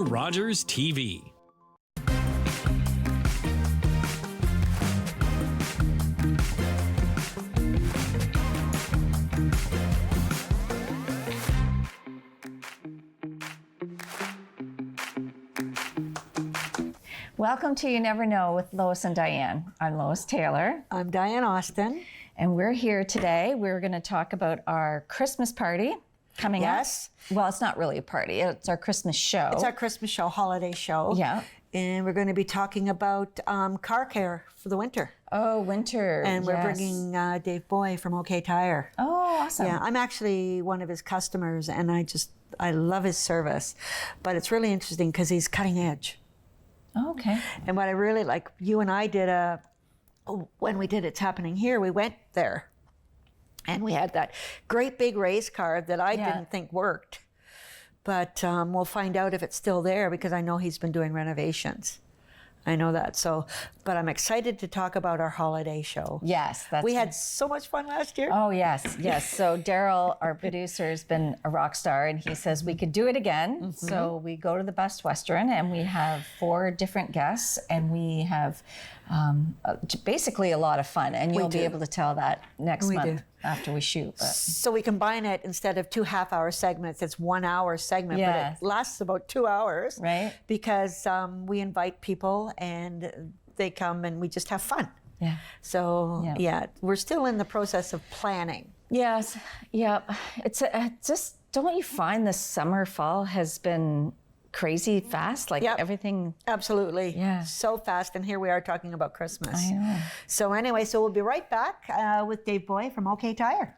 Rogers TV. Welcome to You Never Know with Lois and Diane. I'm Lois Taylor. I'm Diane Austin. And we're here today. We're going to talk about our Christmas party coming up. Well, it's not really a party. It's our Christmas show. It's our Christmas show, holiday show. Yeah. And we're going to be talking about car care for the winter. Oh, winter. And we're yes. bringing Dave Booy from OK Tire. Oh, awesome. Yeah, I'm actually one of his customers, and I love his service. But it's really interesting because he's cutting edge. Oh, okay. And what I really like, you and I did when we did It's Happening Here, we went there. And we had that great big race car that I didn't think worked. But we'll find out if it's still there because I know he's been doing renovations. I know that. So, but I'm excited to talk about our holiday show. Yes. We had so much fun last year. Oh, yes. Yes. So Daryl, our producer, has been a rock star, and he says we could do it again. Mm-hmm. So we go to the Best Western, and we have 4 different guests, and we have basically a lot of fun. And you'll be able to tell that next month after we shoot. But. So we combine it instead of 2 half-hour segments. It's 1 hour segment, but it lasts about 2 hours. Right. Because we invite people and they come and we just have fun. Yeah. So we're still in the process of planning. Yes. Yeah. It's just, don't you find the summer, fall has been crazy fast? Like everything. Absolutely. Yeah. So fast. And here we are talking about Christmas. I know. So anyway, so we'll be right back with Dave Booy from OK Tire.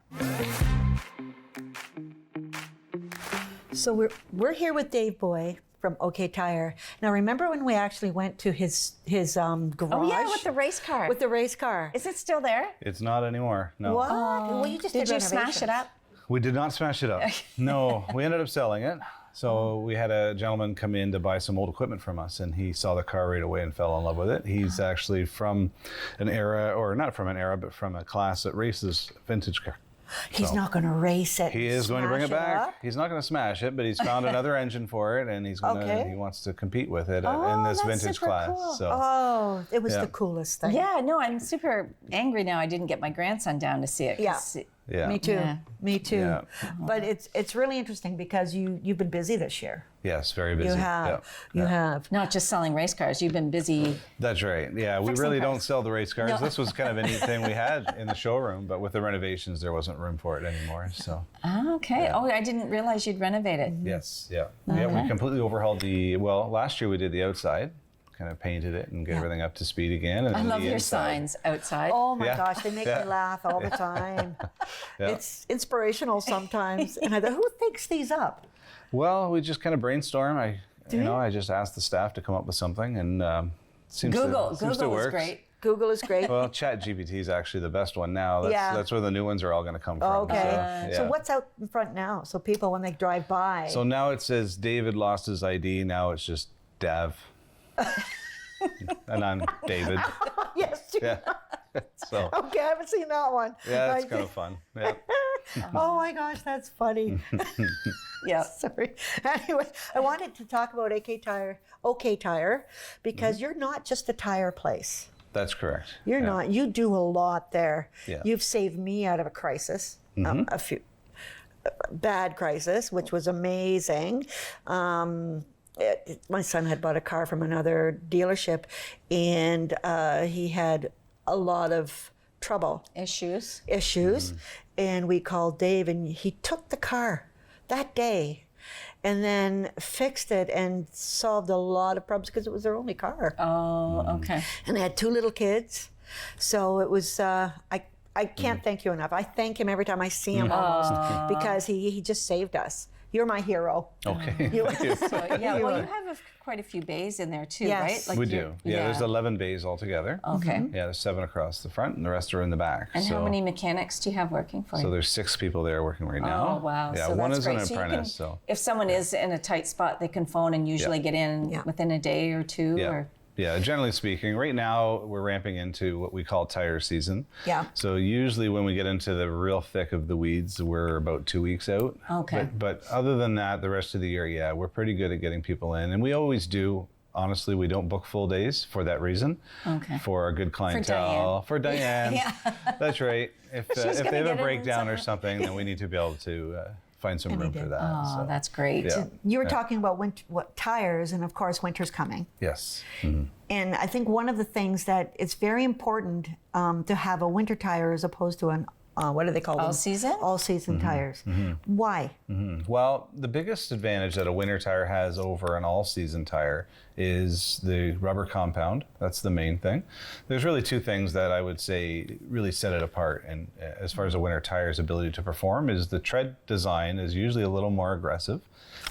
So we're here with Dave Booy from OK Tire. Now, remember when we actually went to his garage? Oh, yeah, with the race car. With the race car. Is it still there? It's not anymore, no. What? Well, you just did you smash it up? We did not smash it up. No, we ended up selling it. So we had a gentleman come in to buy some old equipment from us, and he saw the car right away and fell in love with it. He's actually from an era, or not from an era, but from a class that races vintage car. He's not going to race it. He is going to bring it back. He's not going to smash it, but he's found another engine for it, and he's going to. He wants to compete with it in this vintage class. Cool. So, it was the coolest thing. Yeah, no, I'm super angry now I didn't get my grandson down to see it. Yeah. Me too. Yeah. Me too. Yeah. But it's really interesting because you've been busy this year. Yes, very busy. You have. You have. Not just selling race cars. You've been busy. That's right. Yeah, we really don't sell the race cars. No. This was kind of a neat thing we had in the showroom, but with the renovations, there wasn't room for it anymore. So. Okay. Yeah. Oh, I didn't realize you'd renovate it. Yes. Yeah. Okay. Yeah. We completely overhauled last year we did the outside, kind of painted it and get everything up to speed again. And I love your inside. signs outside. Oh my gosh, they make me laugh all the time. It's inspirational sometimes. And I thought, who thinks these up? Well, we just kind of brainstorm. I just asked the staff to come up with something, and seems to work. Is great. Google is great. Well, ChatGPT is actually the best one now. That's where the new ones are all going to come from. Okay. So what's out in front now? So people, when they drive by. So now it says David lost his ID. Now it's just Dav. And I'm David. Yes. Yeah. So. Okay, I haven't seen that one. Yeah, that's kind of fun. Yeah. Oh my gosh, that's funny. Yeah. Sorry. Anyway, I wanted to talk about OK Tire, because you're not just a tire place. That's correct. You're not. You do a lot there. Yeah. You've saved me out of a crisis, a few bad crisis, which was amazing. My son had bought a car from another dealership, and he had a lot of trouble. Issues. And we called Dave, and he took the car that day and then fixed it and solved a lot of problems because it was their only car. Oh, okay. And they had 2 little kids. So it was, I can't thank you enough. I thank him every time I see him almost, because he just saved us. You're my hero. Okay. Well, you have quite a few bays in there too, right? Like we do. Yeah, there's 11 bays altogether. Okay. Yeah, there's 7 across the front, and the rest are in the back. And how many mechanics do you have working for you? So there's 6 people there working right now. Oh, wow. Yeah, so one that's is great. an apprentice. If someone is in a tight spot, they can phone and usually get in within a day or 2. Yeah. Or Yeah, generally speaking, right now we're ramping into what we call tire season. Yeah. So usually when we get into the real thick of the weeds, we're about 2 weeks out. Okay. But other than that, the rest of the year, yeah, we're pretty good at getting people in. And we always do. Honestly, we don't book full days for that reason. Okay. For a good clientele. For Diane. Yeah. That's right. If they gonna have get a in breakdown or somewhere. something, then we need to be able to find some room for that. Oh, So, that's great. yeah. You were talking about what tires, and of course, winter's coming. Yes. And I think one of the things that it's very important to have a winter tire as opposed to an what do they call them? All season? All season tires. Why? Well, the biggest advantage that a winter tire has over an all-season tire is the rubber compound. That's the main thing. There's really two things that I would say really set it apart. And as far as a winter tire's ability to perform, is the tread design is usually a little more aggressive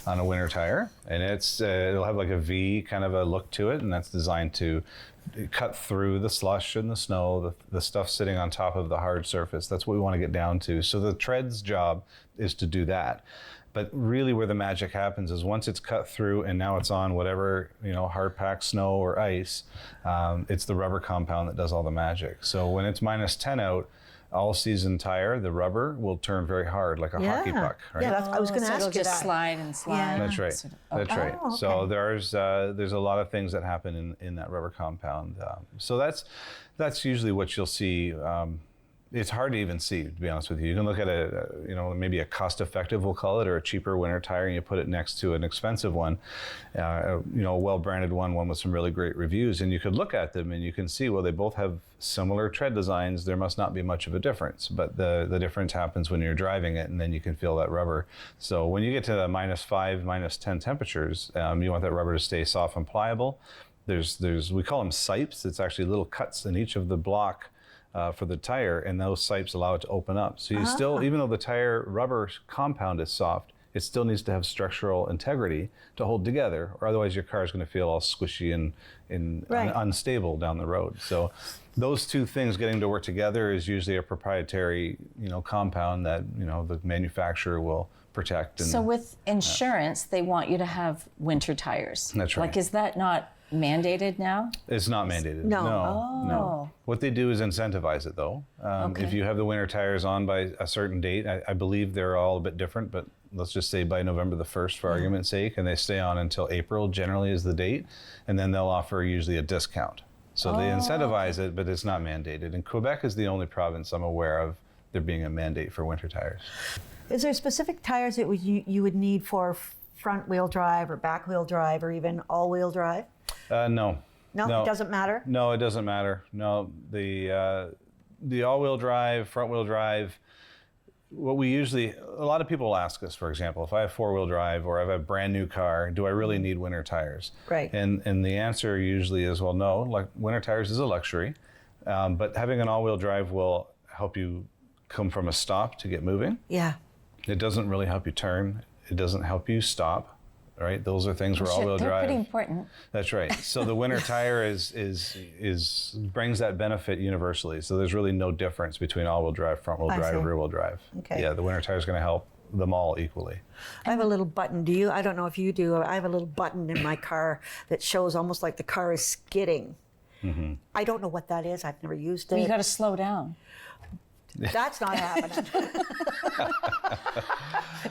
on a winter tire, and it'll have like a V kind of a look to it, and that's designed to cut through the slush and the snow, the stuff sitting on top of the hard surface. That's what we want to get down to. So the tread's job is to do that. But really where the magic happens is once it's cut through and now it's on whatever, hard packed snow or ice, it's the rubber compound that does all the magic. So when it's -10 out, all season tire, the rubber will turn very hard like a hockey puck, right? Yeah, I was going to so ask it'll you just that. slide and slide. Yeah. That's right. Sort of- That's right. Oh, okay. So there's a lot of things that happen in that rubber compound. So that's usually what you'll see. It's hard to even see, to be honest with you. You can look at maybe a cost-effective, we'll call it, or a cheaper winter tire, and you put it next to an expensive one, a well-branded one with some really great reviews, and you could look at them and you can see, well, they both have similar tread designs. There must not be much of a difference, but the difference happens when you're driving it, and then you can feel that rubber. So when you get to the -5, -10 temperatures, you want that rubber to stay soft and pliable. We call them sipes. It's actually little cuts in each of the block for the tire, and those sipes allow it to open up. So you still, even though the tire rubber compound is soft, it still needs to have structural integrity to hold together, or otherwise your car is going to feel all squishy and Right. unstable down the road. So those two things getting to work together is usually a proprietary, compound that, the manufacturer will protect. And, So with insurance, they want you to have winter tires. That's right. Like, is that not mandated now? It's not mandated. No. No. What they do is incentivize it, though. Okay. If you have the winter tires on by a certain date, I believe they're all a bit different, but let's just say by November the 1st, for argument's sake, and they stay on until April, generally is the date, and then they'll offer usually a discount. So they incentivize it, but it's not mandated. And Quebec is the only province I'm aware of there being a mandate for winter tires. Is there specific tires that you would need for front wheel drive or back wheel drive or even all wheel drive? No. No, it doesn't matter? No, it doesn't matter. No, the all-wheel drive, front-wheel drive, a lot of people ask us, for example, if I have four-wheel drive or I have a brand new car, do I really need winter tires? Right. And the answer usually is, well, no, like winter tires is a luxury, but having an all-wheel drive will help you come from a stop to get moving. Yeah. It doesn't really help you turn. It doesn't help you stop. Right, those are things where all-wheel They're drive. pretty important. That's right. So the winter tire brings that benefit universally. So there's really no difference between all-wheel drive, front-wheel I drive, see. rear-wheel drive. Okay. Yeah, the winter tire is going to help them all equally. I have a little button. Do you? I don't know if you do. I have a little button in my car that shows almost like the car is skidding. Mm-hmm. I don't know what that is. I've never used it. You got to slow down. That's not happening.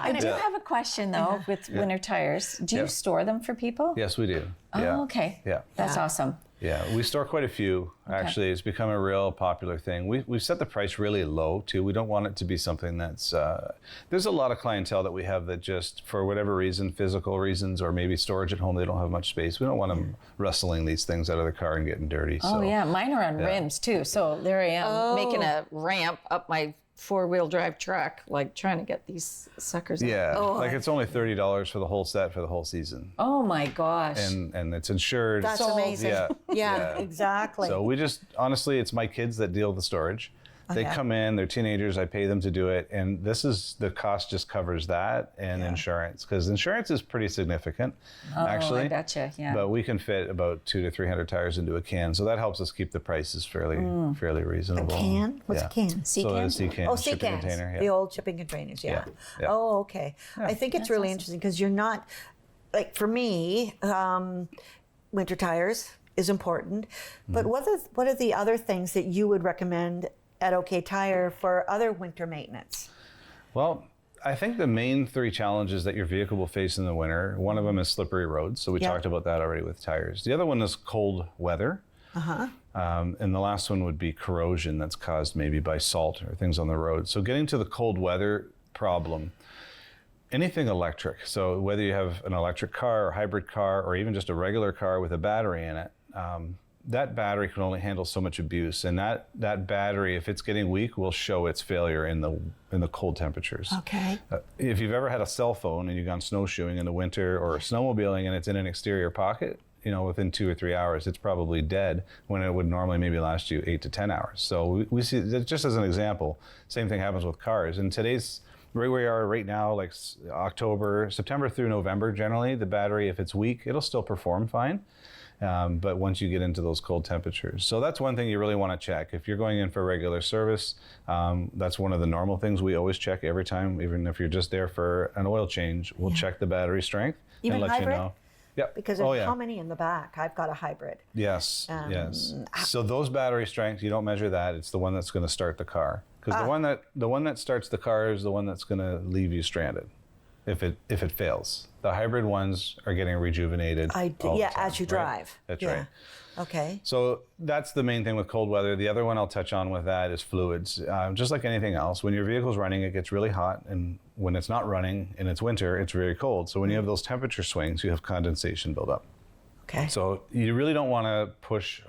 I do have a question though with winter tires. Do you store them for people? Yes, we do. Oh, okay. Yeah. That's awesome. Yeah, we store quite a few. Actually, it's become a real popular thing. We've set the price really low too. We don't want it to be something that's. There's a lot of clientele that we have that just, for whatever reason, physical reasons or maybe storage at home, they don't have much space. We don't want them wrestling these things out of the car and getting dirty. Oh so. yeah, mine are on rims too. So there I am making a ramp up my four-wheel drive truck, like trying to get these suckers out. Yeah, like it's only $30 for the whole set for the whole season. Oh my gosh. And it's insured. That's amazing. Yeah. Yeah, exactly. So we just, honestly, it's my kids that deal with the storage. They Okay. come in, they're teenagers, I pay them to do it. And the cost just covers that and insurance. Because insurance is pretty significant, actually. I betcha, yeah. But we can fit about 200 to 300 tires into a can. So that helps us keep the prices fairly reasonable. Can? What's Yeah. a can? Sea So can? a sea can, Oh, sea shipping cans. container. Yeah. The old shipping containers, yeah. Yeah. Oh, okay. I think it's really interesting because you're not, like for me, winter tires is important. But what are the other things that you would recommend at OK Tire for other winter maintenance? Well, I think the main 3 challenges that your vehicle will face in the winter, one of them is slippery roads. So we talked about that already with tires. The other one is cold weather. And the last one would be corrosion that's caused maybe by salt or things on the road. So getting to the cold weather problem, anything electric. So whether you have an electric car or hybrid car or even just a regular car with a battery in it, that battery can only handle so much abuse, and that battery, if it's getting weak, will show its failure in the cold temperatures. Okay. If you've ever had a cell phone and you've gone snowshoeing in the winter or snowmobiling and it's in an exterior pocket, within 2 or 3 hours, it's probably dead when it would normally maybe last you 8 to 10 hours. So we see that just as an example. Same thing happens with cars. And today's right where we are right now, like September through November, generally the battery, if it's weak, it'll still perform fine. But once you get into those cold temperatures. So that's one thing you really want to check. If you're going in for regular service, that's one of the normal things we always check every time, even if you're just there for an oil change, we'll check the battery strength Even and let hybrid? you know. Yep. Because how many in the back? I've got a hybrid. Yes, yes. So those battery strength, you don't measure that. It's the one that's going to start the car. Because the one that starts the car is the one that's going to leave you stranded if it fails. The hybrid ones are getting rejuvenated. all the time, as you drive. Right? That's right. Okay. So that's the main thing with cold weather. The other one I'll touch on with that is fluids. Just like anything else, when your vehicle's running, it gets really hot, and when it's not running and it's winter, it's very cold. So when you have those temperature swings, you have condensation buildup. Okay. So you really don't want to push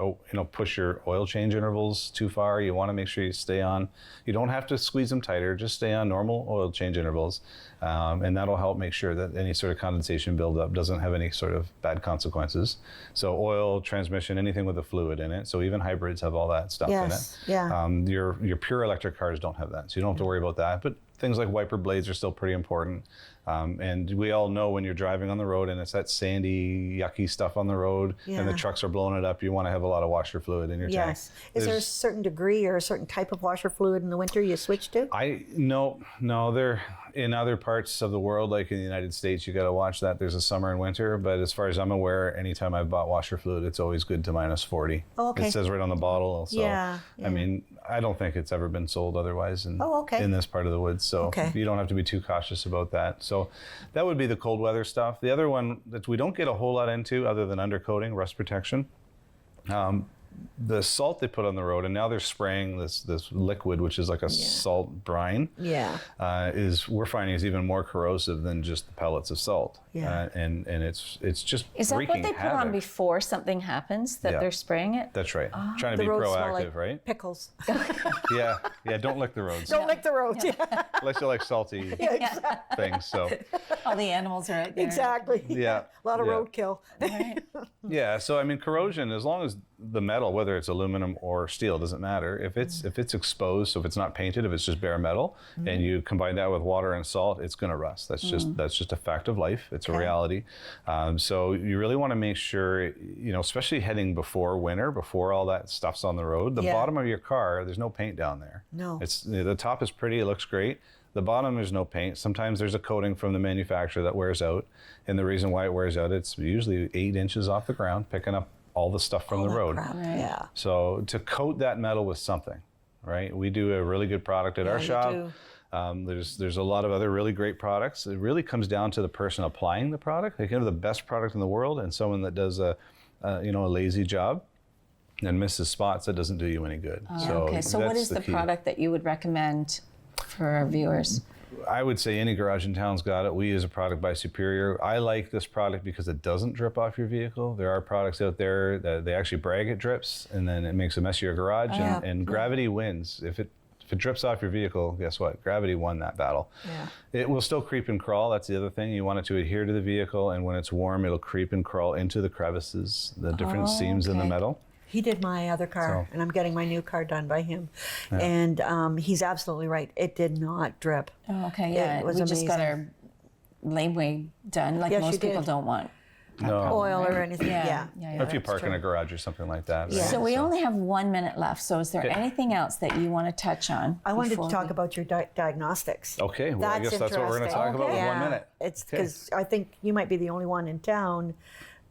your oil change intervals too far. You want to make sure you stay on. You don't have to squeeze them tighter. Just stay on normal oil change intervals, and that'll help make sure that any sort of condensation buildup doesn't have any sort of bad consequences. So oil, transmission, anything with a fluid in it. So even hybrids have all that stuff in it. Yeah. Your pure electric cars don't have that, so you don't have to worry about that. But things like wiper blades are still pretty important. And we all know when you're driving on the road and it's that sandy, yucky stuff on the road and the trucks are blowing it up, you want to have a lot of washer fluid in your tank. Yes. Is there a certain degree or a certain type of washer fluid in the winter you switch to? No, they're in other parts of the world, like in the United States, you got to watch that. There's a summer and winter, but as far as I'm aware, anytime I've bought washer fluid, it's always good to -40. Oh, okay. It says right on the bottle. So, Yeah. I mean, I don't think it's ever been sold otherwise in this part of the woods. So you don't have to be too cautious about that. So that would be the cold weather stuff. The other one that we don't get a whole lot into other than undercoating, rust protection. The salt they put on the road, and now they're spraying this liquid, which is like a salt brine. Yeah. We're finding is even more corrosive than just the pellets of salt. Yeah. And it's just Is that what wreaking they put havoc. on before something happens, that they're spraying it? That's right. Trying to The be roads smell proactive, like right? pickles. Yeah. Don't lick the roads. Don't lick the roads. Unless you like salty things. So All the animals are out there. Exactly. yeah. A lot of yeah. roadkill. Right. Yeah, so I mean, corrosion, as long as the metal, whether it's aluminum or steel, doesn't matter. If it's exposed, so if it's not painted, if it's just bare metal, and you combine that with water and salt, it's going to rust. That's just a fact of life. It's a reality. So you really want to make sure, especially heading before winter, before all that stuff's on the road, the bottom of your car, there's no paint down there. No. It's the top is pretty. It looks great. The bottom, there's no paint. Sometimes there's a coating from the manufacturer that wears out. And the reason why it wears out, it's usually 8 inches off the ground, picking up all the stuff from the road. Crap. Yeah. So to coat that metal with something, right? We do a really good product at our you shop. do. There's a lot of other really great products. It really comes down to the person applying the product. They can have the best product in the world and someone that does a lazy job and misses spots, that doesn't do you any good. So what that's is the key. product that you would recommend for our viewers? I would say any garage in town's got it. We use a product by Superior. I like this product because it doesn't drip off your vehicle. There are products out there that they actually brag it drips, and then it makes a mess of your garage, and gravity wins. If it drips off your vehicle, guess what? Gravity won that battle. Yeah. It will still creep and crawl. That's the other thing. You want it to adhere to the vehicle, and when it's warm, it'll creep and crawl into the crevices, the different seams in the metal. He did my other car, and I'm getting my new car done by him. Yeah. And he's absolutely right. It did not drip. Oh, okay, yeah. It was we amazing. just got our laneway done, like Yes, you most people did. don't want. Oil or anything. Yeah. Yeah. Or if you park in a garage or something like that. Right? Yeah. So we only have 1 minute left. So is there anything else that you want to touch on? I wanted to before talk we- about your diagnostics. Okay, well, I guess that's what we're going to talk about in 1 minute. It's because I think you might be the only one in town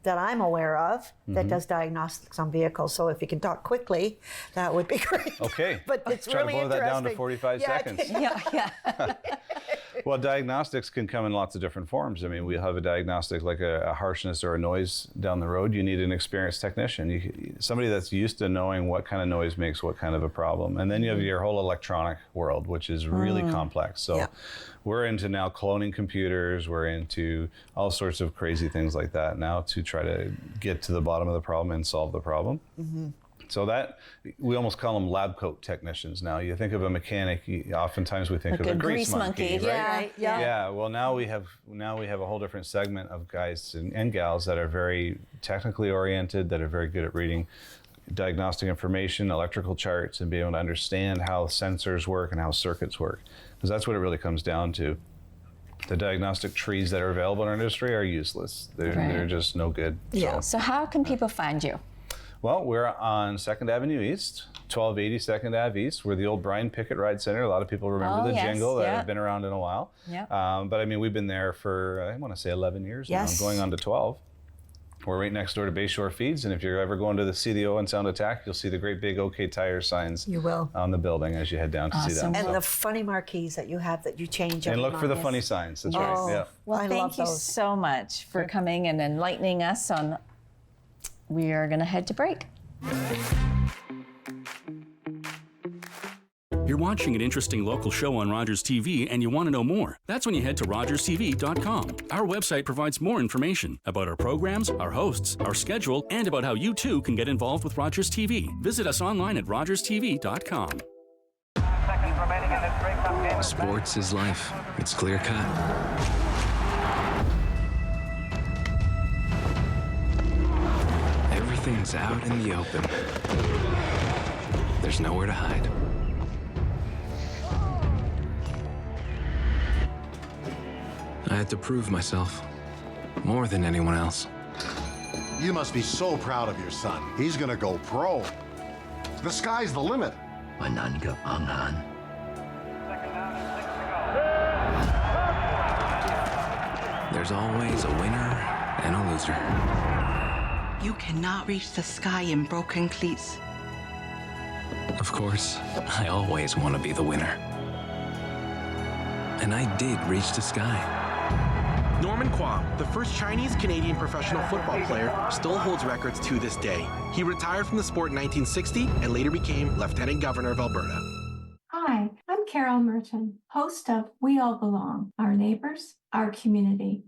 that I'm aware of that does diagnostics on vehicles. So if you can talk quickly, that would be great. Okay. But it's Try really to blow that down to interesting. 45 seconds. Yeah. Well, diagnostics can come in lots of different forms. I mean, we have a diagnostic like a harshness or a noise down the road. You need an experienced technician, somebody that's used to knowing what kind of noise makes what kind of a problem. And then you have your whole electronic world, which is really complex. So we're into now cloning computers. We're into all sorts of crazy things like that now to try to get to the bottom of the problem and solve the problem. So that, we almost call them lab coat technicians now. You think of a mechanic, oftentimes we think Like of a a grease monkey, right? right? Yeah. Well, now we have a whole different segment of guys and gals that are very technically oriented, that are very good at reading diagnostic information, electrical charts, and being able to understand how sensors work and how circuits work. Because that's what it really comes down to. The diagnostic trees that are available in our industry are useless. They're just no good. Yeah. So how can people find you? Well, we're on 2nd Avenue East, 1280 2nd Ave East. We're the old Brian Pickett Ride Center. A lot of people remember the yes, jingle that yeah. have been around in a while. Yeah. But I mean, we've been there for, I want to say 11 years Yes. now, going on to 12. We're right next door to Bayshore Feeds, and if you're ever going to the CDO and Sound Attack, you'll see the great big OK Tire signs You will. on the building as you head down to see Awesome. them. And the funny marquees that you have that you change every And look for the month. funny signs. That's Oh. right. Yeah. Well, I thank love you those. so much for coming and enlightening us on. We are going to head to break. You're watching an interesting local show on Rogers TV and you want to know more. That's when you head to rogerstv.com. Our website provides more information about our programs, our hosts, our schedule, and about how you too can get involved with Rogers TV. Visit us online at rogerstv.com. Sports is life. It's clear cut. Everything's out in the open. There's nowhere to hide. I had to prove myself more than anyone else. You must be so proud of your son. He's gonna go pro. The sky's the limit. There's always a winner and a loser. You cannot reach the sky in broken cleats. Of course, I always want to be the winner. And I did reach the sky. Norman Kwong, the first Chinese-Canadian professional football player, still holds records to this day. He retired from the sport in 1960 and later became Lieutenant Governor of Alberta. Hi, I'm Carol Merton, host of We All Belong, Our Neighbors, Our Community,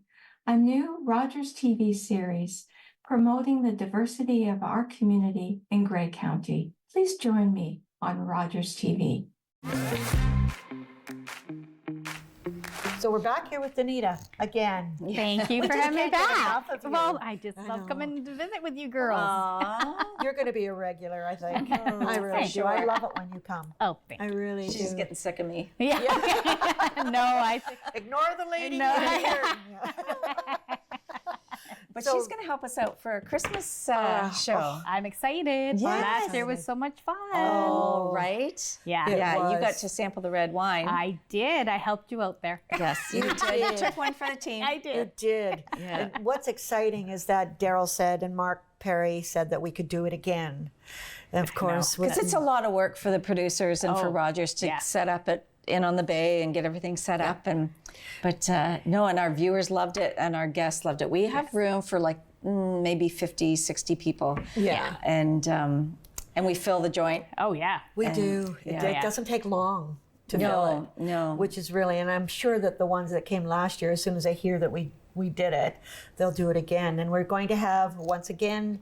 a new Rogers TV series promoting the diversity of our community in Grey County. Please join me on Rogers TV. So we're back here with Danita again. Thank you for just having me can't get back. enough of you. Well, I just I love know. coming to visit with you girls. You're going to be a regular, I think. I really do. I love it when you come. Oh, thank I you. really She's do. getting sick of me. Yeah. No, I think. Ignore the lady No. here. But So- she's going to help us out for a Christmas show. I'm excited. Yes. Last year was so much fun. Oh, right? Yeah. It Yeah, you got was. to sample the red wine. I did. I helped you out there. Yes, you did. You took one for the team. I did. It did. Yeah. And what's exciting is that Daryl said and Mark Perry said that we could do it again. And of course, Because it's a lot of work for the producers and for Oh, Rogers to yeah. set up it in on the bay and get everything set up. But no, and our viewers loved it and our guests loved it. We have room for like maybe 50, 60 people. Yeah. And we fill the joint. Oh, yeah. we do. It yeah. doesn't take long to fill it. No. Which is really, and I'm sure that the ones that came last year, as soon as they hear that we did it, they'll do it again. And we're going to have, once again,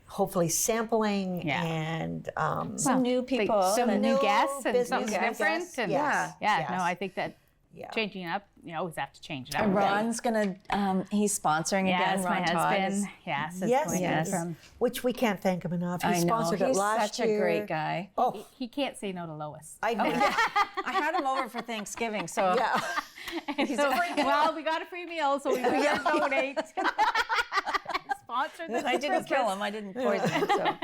hopefully sampling Yeah. and Some new people. Some and new guests and business something guests. different. And Yes, yeah, yes. no, I think that Yeah. changing it up, you always have to change it up. And Ron's gonna, he's sponsoring again. Yes, Ron my Todd husband. is- Yes, yes, going yes. from. which we can't thank him enough. He I know. sponsored He's it last such year. a great guy. Oh, He can't say no to Lois. I know. I had him over for Thanksgiving, so Yeah. So, well, we got a free meal, so we better donate. Sponsor this I didn't kill him. I didn't poison him, so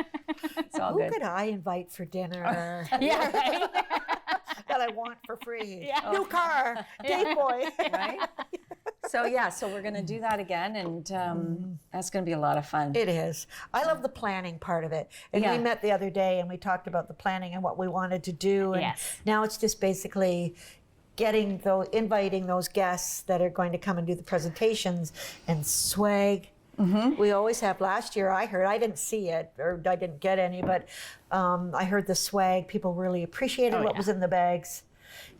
it's all Who good. could I invite for dinner Yeah, right. that I want for free? Yeah. New car, Dave Boy. Right? So we're going to do that again, and that's going to be a lot of fun. It is. I love the planning part of it. And we met the other day and we talked about the planning and what we wanted to do. And now it's just basically inviting those guests that are going to come and do the presentations and swag. We always have. Last year I didn't see it, or I didn't get any, but I heard the swag. People really appreciated what was in the bags.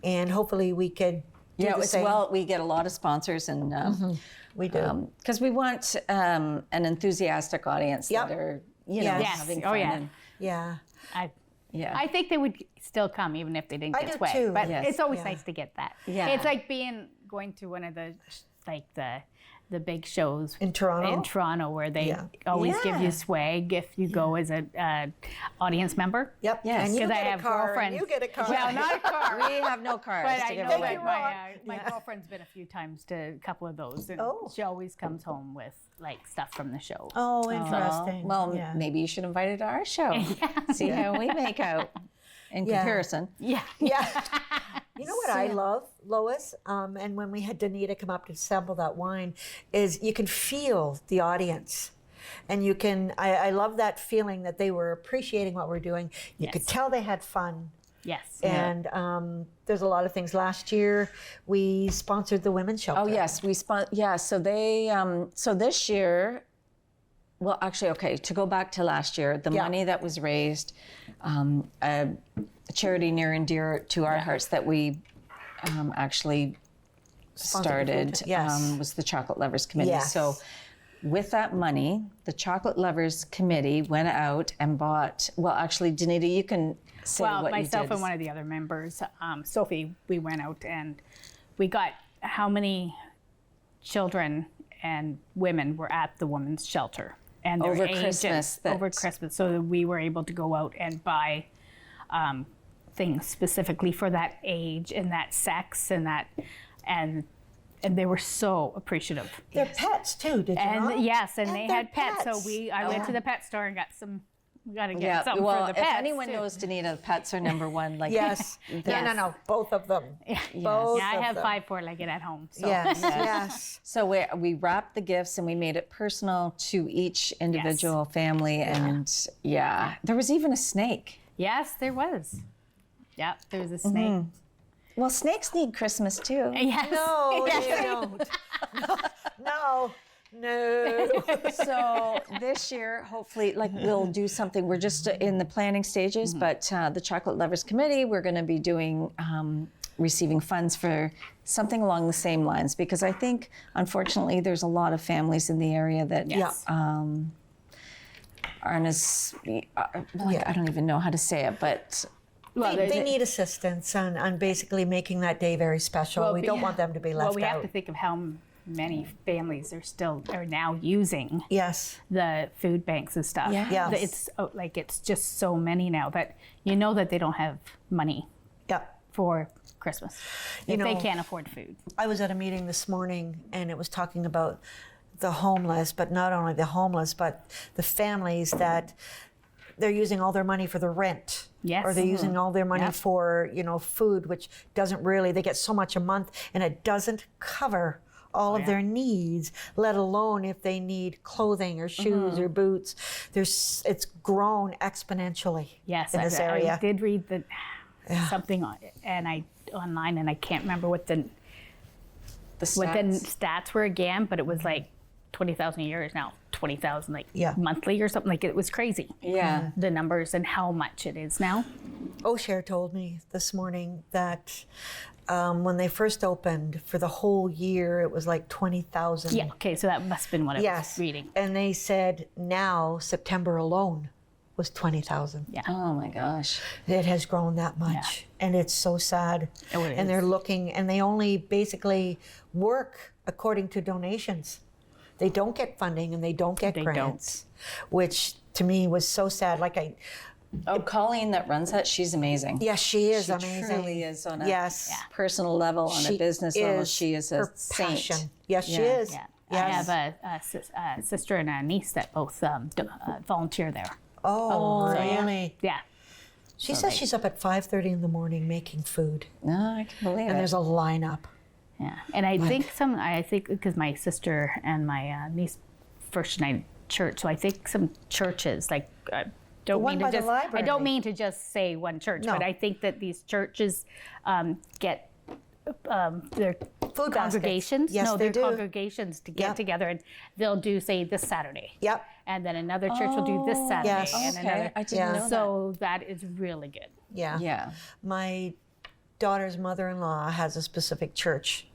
And hopefully we could do the same. Well, we get a lot of sponsors, and we do. Because we want an enthusiastic audience that are, having fun. I think they would still come even if they didn't get swag. Too. But it's always nice to get that. Yeah. It's like going to one of the big shows in Toronto, where they always give you swag if you go as a audience member. Yep. Yes. And you Because I get have a car. girlfriends. And you get a car. Well, not a car. We have no cars. But to I give know away. that my girlfriend's been a few times to a couple of those, and she always comes home with like stuff from the show. Oh, interesting. Well, maybe you should invite her to our show. See how we make out in comparison. Yeah. You know what I love, Lois, and when we had Danita come up to sample that wine, is you can feel the audience. And you can, I love that feeling that they were appreciating what we're doing. You could tell they had fun. Yes. And there's a lot of things. Last year, we sponsored the women's shelter. Oh, yes. So they, so this year, well, actually, okay, to go back to last year, the money that was raised, a charity near and dear to our hearts that we actually started was the Chocolate Lovers Committee. Yes. So with that money, the Chocolate Lovers Committee went out and bought, well, actually, Danita, you can say what you did. Well, myself and one of the other members, Sophie, we went out and we got how many children and women were at the women's shelter. And their over age Christmas. Over Christmas, so that we were able to go out and buy things specifically for that age and that sex and that, and they were so appreciative. Their pets too, did you know? Yes, and they had pets. So I went to the pet store and got some. We got to get something for the pets. If anyone knows Danita, pets are number one. Like yes. No, both of them. Yeah, both I have them. 5 four-legged at home. So. Yes. So we wrapped the gifts and we made it personal to each individual family, and there was even a snake. Yes, there was. Yeah, there was a snake. Well, snakes need Christmas too. Yes. No, they don't. No. So this year, hopefully, we'll do something. We're just in the planning stages, but the Chocolate Lovers Committee, we're going to be doing, receiving funds for something along the same lines, because I think, unfortunately, there's a lot of families in the area that aren't as, I don't even know how to say it, but... Well, they need assistance on basically making that day very special. Well, we don't want them to be left out. Well, we have to think of how many families are now using the food banks and stuff. Yeah. It's just so many now that that they don't have money for Christmas if they can't afford food. I was at a meeting this morning and it was talking about the homeless, but not only the homeless, but the families that they're using all their money for the rent. Yes. Or they're using all their money for, food, which doesn't really, they get so much a month and it doesn't cover all of their needs, let alone if they need clothing or shoes or boots. It's grown exponentially in this area. I did read something online, and I can't remember what the stats were again, but it was like 20,000 a year is now 20,000 monthly or something. Like, it was crazy. Yeah. The numbers and how much it is now. O'Share told me this morning that when they first opened, for the whole year, it was like 20,000. Yeah, okay, so that must have been what I was reading. And they said now, September alone was 20,000. Yeah. Oh my gosh. It has grown that much. And it's so sad. Oh, it and is. they're looking, and they only basically work according to donations. They don't get funding and they don't get grants, which to me was so sad. Colleen that runs that, she's amazing. Yes, she is she amazing. She truly is on a personal level, on a business level. She is a saint. Passion. Yes, she is. Yeah. Yes. I have a sister and a niece that both volunteer there. Oh, really? Yeah. She says she's up at 5:30 in the morning making food. No, I can believe it. And there's a lineup. Yeah, and I think because my sister and my niece first night church, so I think some churches like. I don't mean to just say one church, but I think that these churches get their food congregations. Baskets. Yes, no, they their do. Congregations to get together, and they'll do say this Saturday. Yep. And then another church will do this Saturday, Yes. and another. I didn't know So that is really good. Yeah. Yeah. My daughter's mother-in-law has a specific church,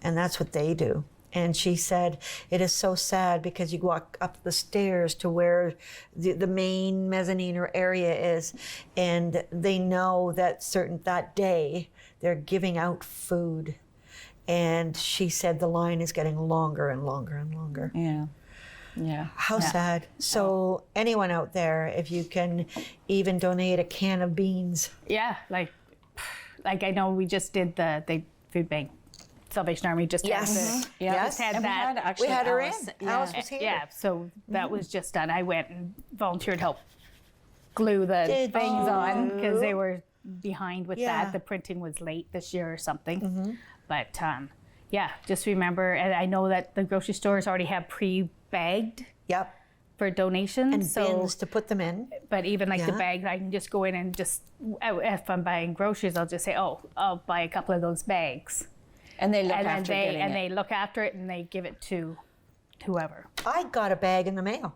and that's what they do. And she said, it is so sad because you walk up the stairs to where the main mezzanine or area is, and they know that that day they're giving out food. And she said the line is getting longer and longer and longer. Yeah. Yeah. How sad. So anyone out there, if you can even donate a can of beans. Yeah, like I know we just did the food bank. Salvation Army just had Yes. had And that. We had her in. Alice, Alice was here. Yeah, so that was just done. I went and volunteered to help glue the Did things you? on because they were behind with Yeah. that. The printing was late this year or something. But yeah, just remember, and I know that the grocery stores already have pre-bagged Yep. for donations. And so, bins to put them in. but even like the Yeah. bags, I can just go in and just, if I'm buying groceries, I'll just say, oh, I'll buy a couple of those bags. And they look And then after getting it. they look after it and they give it to whoever. I got a bag in the mail.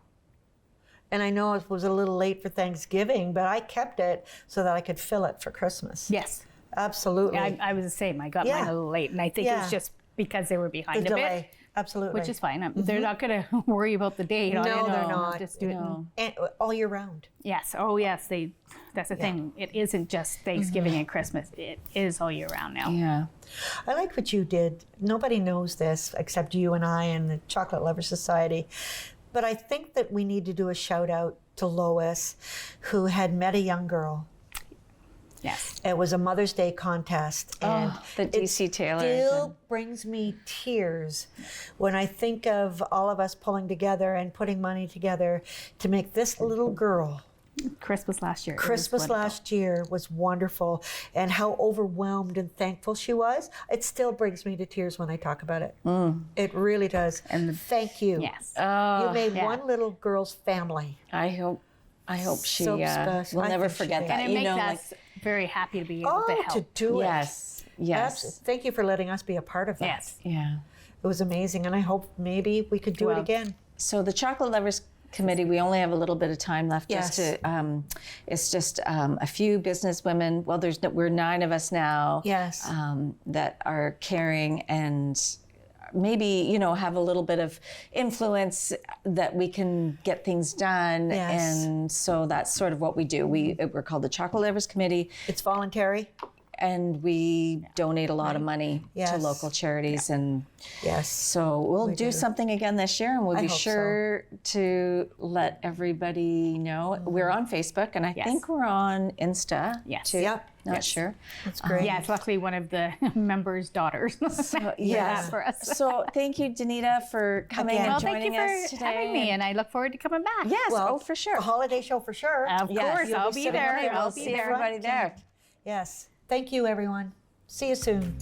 And I know it was a little late for Thanksgiving, but I kept it so that I could fill it for Christmas. Yes. Absolutely. I was the same. I got mine a little late, and I think it Yeah. was just because they were the behind a delay. bit, Absolutely. which is fine. They're not going to worry about the date. No, on it. they're not. Just do it. And all year round. Yes. Oh, yes. That's the thing. It isn't just Thanksgiving and Christmas. It is all year round now. Yeah. I like what you did. Nobody knows this except you and I and the Chocolate Lover Society. But I think that we need to do a shout out to Lois, who had met a young girl. Yes. It was a Mother's Day contest. And the DC Taylor. It still brings me tears when I think of all of us pulling together and putting money together to make this little girl. Christmas last year. Christmas last year was wonderful, and how overwhelmed and thankful she was. It still brings me to tears when I talk about it. It really does. And thank you. Yes. You made one little girl's family. I hope she So special. will I never think she forget did. that. And it makes us very happy to be able to help. to do it. Yes. Yes. Absolutely. Thank you for letting us be a part of that. Yes. Yeah. It was amazing, and I hope maybe we could do it again. So the Chocolate Lovers Committee, we only have a little bit of time left. Yes. Just to, it's just a few business women. Well, we're 9 of us now. Yes. That are caring and maybe have a little bit of influence that we can get things done. Yes. And so that's sort of what we do. We're called the Chocolate Lovers Committee. It's voluntary. And we donate a lot of money to Yes. local charities, and Yes. so we'll do something again this year, and we'll I be hope sure to let everybody know. We're on Facebook, and I think we're on Insta too. Yep. Not sure. That's great. Yeah, it's luckily one of the members' daughters. Yeah. For us. So thank you, Danita, for coming Again. and Well, joining thank you us for today. having me, and I look forward to coming back. Yes. Well, for sure. A holiday show for sure. Of course, You'll I'll be be sitting there. up there. I'll We'll be see there. everybody there. Yes. Thank you, everyone. See you soon.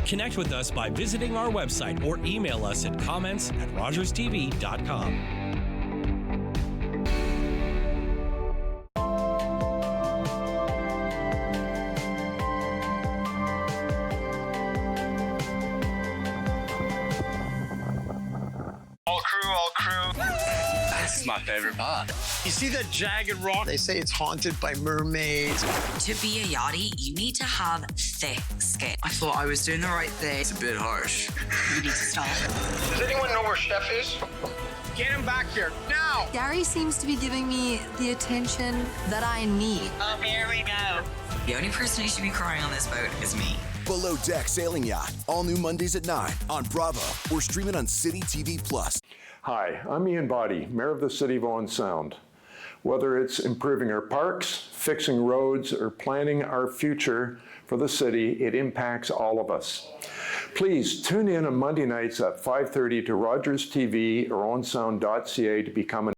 Connect with us by visiting our website or email us at comments@rogerstv.com. All crew. This is my favorite part. You see that jagged rock? They say it's haunted by mermaids. To be a yachty, you need to have thick skin. I thought I was doing the right thing. It's a bit harsh. You need to stop. Does anyone know where Steph is? Get him back here, now! Gary seems to be giving me the attention that I need. Oh, here we go. The only person who should be crying on this boat is me. Below Deck Sailing Yacht, all new Mondays at 9 on Bravo or stream it on City TV Plus. Hi, I'm Ian Boddy, Mayor of the City of Owen Sound. Whether it's improving our parks, fixing roads, or planning our future for the city, it impacts all of us. Please tune in on Monday nights at 5:30 to Rogers TV or onsound.ca to become an